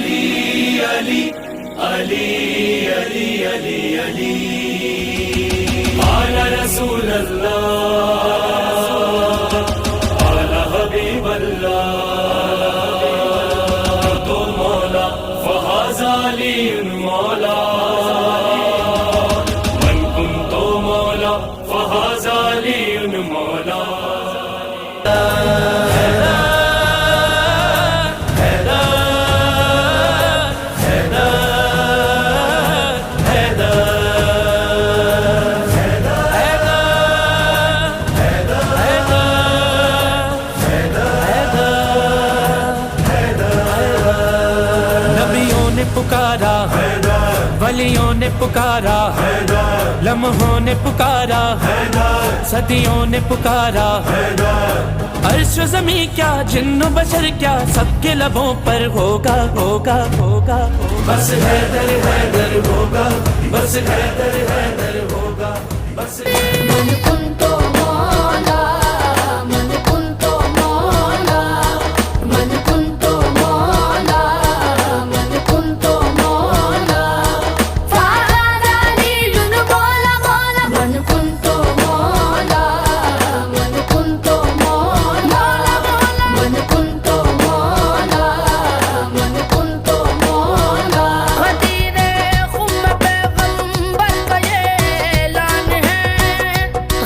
अली अली अली अली अली आला रसूल अल्लाह आला हबीब अल्लाह तो मौला फहाज़ अली मौला मन कुन तो मौला फहाज़ अली मौला पुकारा वलियों ने पुकारा, लम्हों ने पुकारा, सदियों ने पुकारा। अर्श ज़मीं क्या जिन्नो बशर क्या सबके लबों पर होगा होगा होगा। बस हैदर हैदर होगा, बस हैदर हैदर होगा, बस मन कुन तो मौला, मन कुन तो मौला, मन कुन तो मौला, मन कुन तो मौला। फहाज़ अली मौला मौला, मन कुन तो मौला, मन कुन तो मौला मौला, मन कुन तो मौला, मन कुन तो मौला। गदीरे खुम पैगंबर का ये ऐलान है,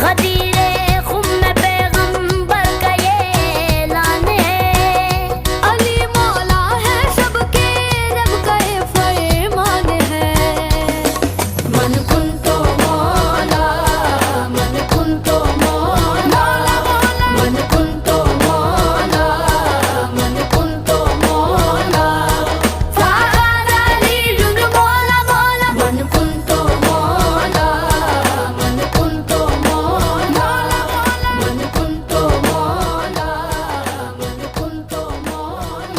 गदीरे खुम पैगंबर का ये ऐलान है। अली मौला है सबके रब का ये फरमान है। मन कुन तो मौला, मन कुन तो मौला मौला, मन कुन तो मौला, मन कुन तो मौला। फहाज़ अली मौला मौला, मन कुन तो मौला, मन कुन तो मौला मौला, मन कुन तो मौला, मन कुन तो मौला।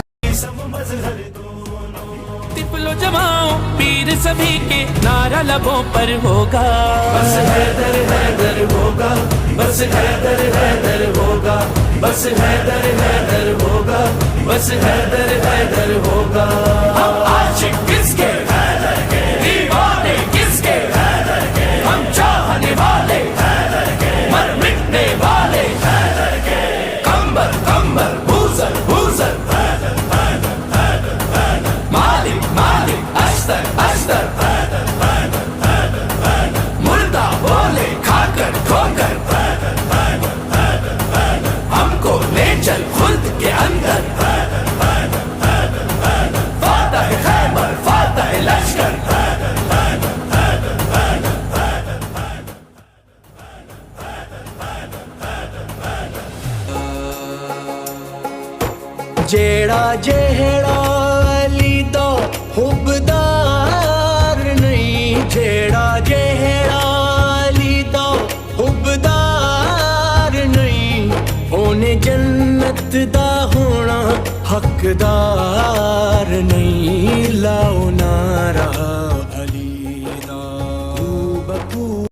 तिफलो जवाओं पीर सभी के नारा लबों पर होगा। बस हैदर हैदर होगा, बस हैदर हैदर होगा, बस हैदर हैदर होगा, बस हैदर हैदर होगा। हम आशिक किसके हैदर के, दीवाने किसके हैदर के, हम चाहने वाले हैदर के, मर मिटने वाले हैदर के। कंबर कंबर बूजर बूजर हैदर हैदर हैदर हैदर, मालिक मालिक अश्तर अश्तर हैदर हैदर हैदर हैदर, मुर्दा बोले खाकर खोकर हैदर हैदर हैदर हैदर, हमको ले चल खुद के अंदर हैदर हैदर हैदर हैदर, फातह खैबर फातह लश्कर हैदर हैदर हैदर हैदर हैदर जेड़ा जेड़ा अली दा हुबदार नहीं, जेड़ा जेड़ा अली दा हुबदार नहीं, ओने जन्नत दा होना हकदार नहीं। लाओ नारा